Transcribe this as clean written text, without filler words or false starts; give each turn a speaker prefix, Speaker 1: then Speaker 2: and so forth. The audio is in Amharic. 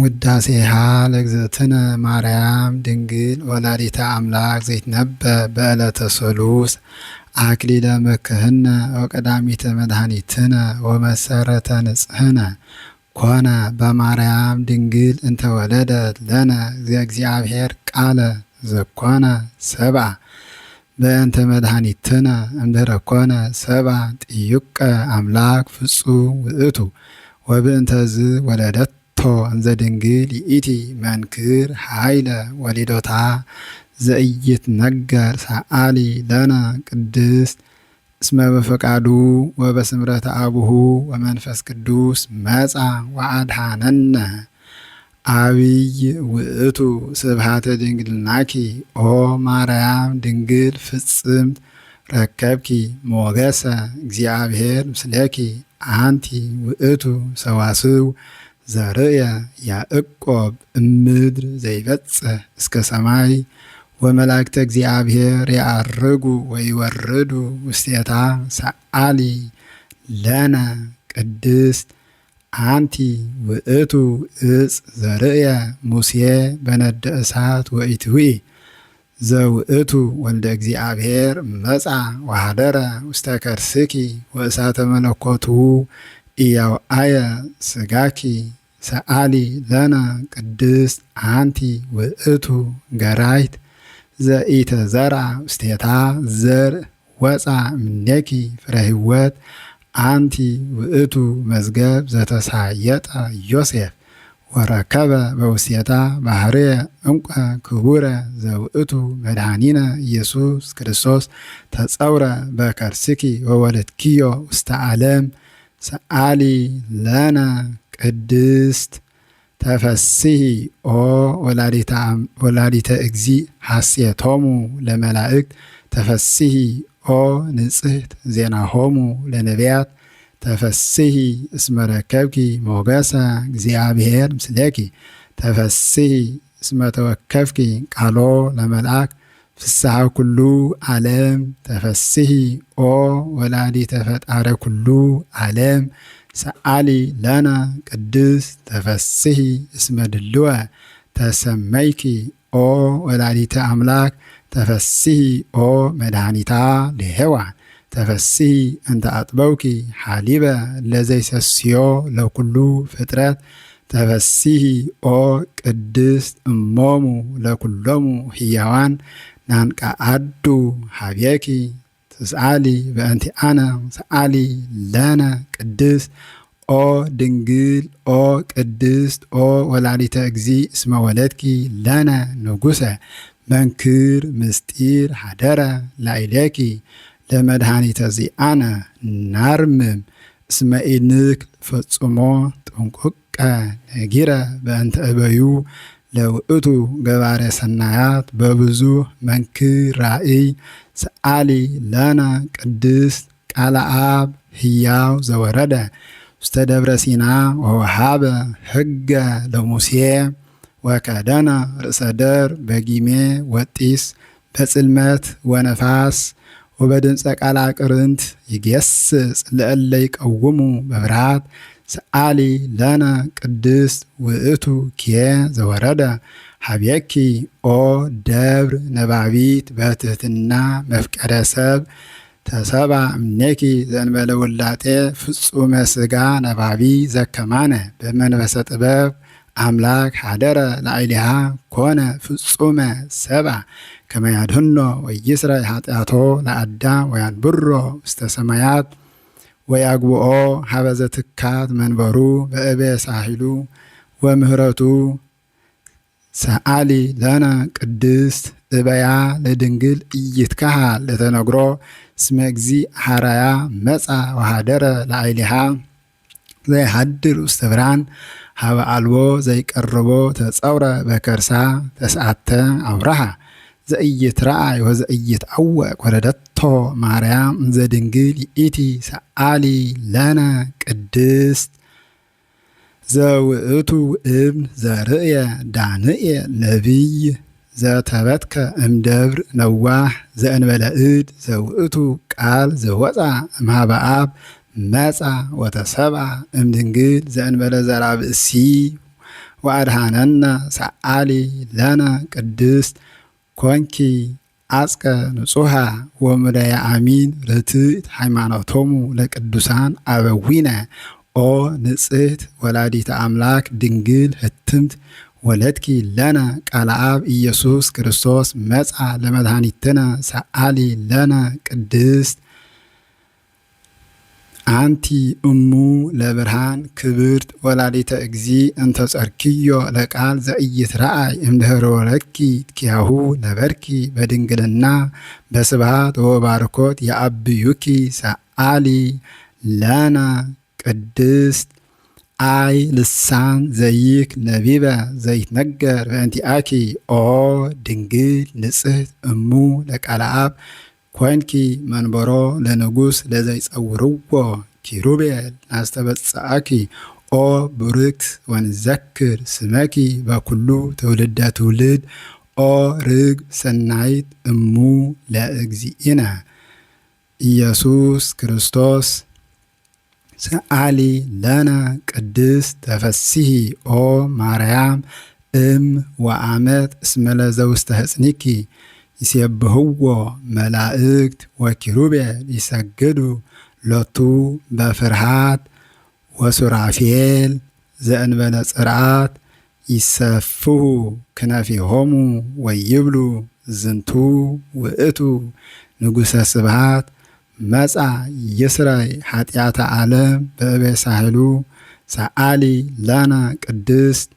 Speaker 1: ውዳሴሃ ለእግዝእትነ ማርያም ድንግል ወላዲተ አምላክ ዘይትነበብ በዕለተ ሰሉስ አክሊለ መክህነ ወቀዳሚተ መድኃኒትነ ወመሰረተ ንጽሕነ ኮነ በማርያም ድንግል እንተወለደት ለነ እግዚአብሔር ቃለ ዘኮነ ሰብአ በእንተ መድኃኒትነ እምድኅረ ኮነ ሰብአ ጥዩቀ አምላክ ፍጹም ውእቱ ወብእንተዝ ወለደት እንዘ ድንግል ይእቲ መንክር ኃይለ ወሊዶታ ዘኢይትነገር ሰአሊ ለነ ቅድስት እስመ በፈቃዱ ወበስምረተ አቡሁ ወመንፈስ ቅዱስ መጻ ወአድኀነነ አብይ ውእቱ ስብሐተ ድንግልናኪ ኦ ማርያም ድንግል ፍጽምት ረከብኪ ሞገሰ እግዚአብሔር ምስሌኪ አንቲ ውእቱ ሰዋስው ዘርእየ ያዕቆብ እምድር ዘይበጽሕ እስከ ሰማይ ወመላእክተ እግዚአብሔር ያዐርጉ ወይወርዱ ውስቴታ ሰአሊ ለነ ቅድስት አንቲ ውእቱ ዕፅ ዘርእየ ሙሴ በነደ እሳት ወኢትውኢ ዘውእቱ ወልደ እግዚአብሔር መጻ ወኀደረ ውስተ ከርስኪ ወእሳተ መለኮቱ ኢያውአየ ሥጋኪ ሰአሊ ለነ ቅድስት አንቲ ውእቱ ገራይት ዘኢተዘራ ውስቴታ ዘር ወፃ እምኔኪ ፍሬ ሕይወት አንቲ ውእቱ መዝገብ ዘተሳየጠ ዮሴፍ ወረከበ በውስቴታ ባህርየ ዕንቈ ክቡረ ዘውእቱ መድኃኒነ ኢየሱስ ክርስቶስ ተጸውረ በከርስኪ ወወለድኪዮ ውስተ ዓለም ሰአሊ ለነ ቅድስት ተፈስሒ ኦ ወላዲተ እግዚእ ሐሴቶሙ ለመላእክት ተፈስሒ ኦ ንጽሕት ዜናሆሙ ለነቢያት ተፈስሒ እስመ ረከብኪ ሞገሰ እግዚአብሔር ምስሌኪ ተፈስሒ እስመ ተወከፍኪ ቃሎ ለመልአክ ፍስሐ ኩሉ ዓለም ተፈስሒ ኦ ወላዲተ ፈጣረ ኩሉ ዓለም ሰአሊ ለነ ቅድስት ተፈስሒ እስመ ድልወ ተሰመይኪ ኦ ወላዲተ አምላክ ተፈስሒ ኦ መድኃኒታ ለሔዋን ተፈስሒ እንተ አጥበውኪ ሓሊበ ለዘይሰስዮ ለኩሉ ፍጥረት ተፈስሒ ኦ ቅድስት እሞሙ ለኩሎሙ ሕያዋን ናንቃዓዱ ሀቤኪ ተስአሊ በእንቲአነ ሰአሊ ለነ ቅድስት ኦ ድንግል ኦ ቅድስት ኦ ወላዲተ እግዚእ እስመ ወለድኪ ለነ ንጉሰ መንክር ምስጢር ሀደረ ላዕሌኪ ለመድኃኒተ ዚአነ ናርምም እስመ ኢንክል ፈጽሞ ጥንቁቀ ነጊረ በእንተ እበዩ ለውእቱ ገባሬ ሰናያት በብዙ መንክር ራእይ ሰአሊ ለነ ቅድስት ቃለ አብ ሕያው ዘወረደ ውስተ ደብረ ሲና ወወሃበ ሕገ ለሙሴ ወከደነ ርእሰ ደር በጊሜ ወጢስ በጽልመት ወነፋስ ወበድምፀ ቃለ አቅርንት ይጌስጽ ለእለ ይቀውሙ በብርሃት ሰአሊ ለነ ቅድስት ውእቱ ኪየ ዘወረደ ሀቤኪ ኦ ደብር ነባቢት በትሕትና መፍቀረ ሰብ ተሰባ እምኔኪ ዘእንበለ ውላጤ ፍጹመ ሥጋ ነባቢ ዘከማነ በመንፈሰ ጥበብ አምላክ ሀደረ ላዕሌሃ ኮነ ፍጹመ ሰብአ ከመ ያድኅኖ ወይስረይ ኃጢአቶ ለአዳም ወያንብሮ ውስተ ሰማያት ወያግብኦ ሀበ ዘትካት መንበሩ በእበ ሳሂሉ ወምህረቱ ሰአሊ ለነ ቅድስት እበያ ለድንግል ኢይትከሃል ለተነግሮ እስመ እግዚእ ሐራያ መጻ ወኀደረ ላዕሌሃ ዘይሃድር ውስተ ብርሃን ሀበ አልቦ ዘይቀርቦ ተጸውረ በከርሳ ተስዓተ አውራሃ ዘኢይትረአይ ወዘኢይትዐወቅ ወለደቶ ማርያም እንዘ ድንግል ይእቲ ሰአሊ ለነ ቅድስት ዘውእቱ እብን ዘርእየ ዳንኤል ነቢይ ዘተበትከ እምደብር ነዋህ ዘእንበለ እድ ዘውእቱ ቃል ዘወፃ እምኀበ አብ መጻ ወተሰብአ እምድንግል ዘእንበለ ዘራ ብእሲ ወአድኀነነ ሰአሊ ለነ ቅድስት ኮንኪ አጽቀ ንጹሐ ወምለየ አሚን ርትዕት ሃይማኖቶሙ ለቅዱሳን አበዊነ ኦ ንጽሕት ወላዲተ አምላክ ድንግል ህትምት ወለድኪ ለነ ቃለ አብ ኢየሱስ ክርስቶስ መጽአ ለመድኃኒትነ ሰአሊ ለነ ቅድስት አንቲ እሙ ለብርሃን ክብርት ወላዲተ እግዚ እንተ ጸርክዮ ለቃል ዘኢይትረአይ እምድኅረ ወረድኪ ኪያሁ ነበርኪ በድንግልና በስብሐት ወባርኮት የአብዩኪ ሰአሊ ለነ ቅድስት አይ ልሳን ዘይክ ነቢበ ዘይትነገር በእንቲአኪ ኦ ድንግል ንጽሕት እሙ ለቃለ አብ ኮንኪ መንበሮ ለንጉሥ ለዘይጸውርዎ ኪሩቤል ናስተበጽአኪ ኦ ብርክት ወንዘክር ስመኪ በኩሉ ትውልደ ትውልድ ኦ ርግብ ሰናይት እሙ ለእግዚእነ ኢየሱስ ክርስቶስ ሰአሊ ለነ ቅድስት ተፈሲሂ ኦ ማርያም እም ወአመት እስመ ለዘውስተ ሕፅኒኪ ይሴብህዎ መላእክት ወኪሩቤል ይሰግዱ ሎቱ በፍርሃት ወሱራፌል ዘእንበለ ጽርዓት ይሰፍሑ ክነፊሆሙ ወይብሉ ዝንቱ ውእቱ ንጉሠ ስብሐት መጻ ይስረይ ኃጢአተ ዓለም በእበየ ሳህሉ ሰአሊ ለነ ቅድስት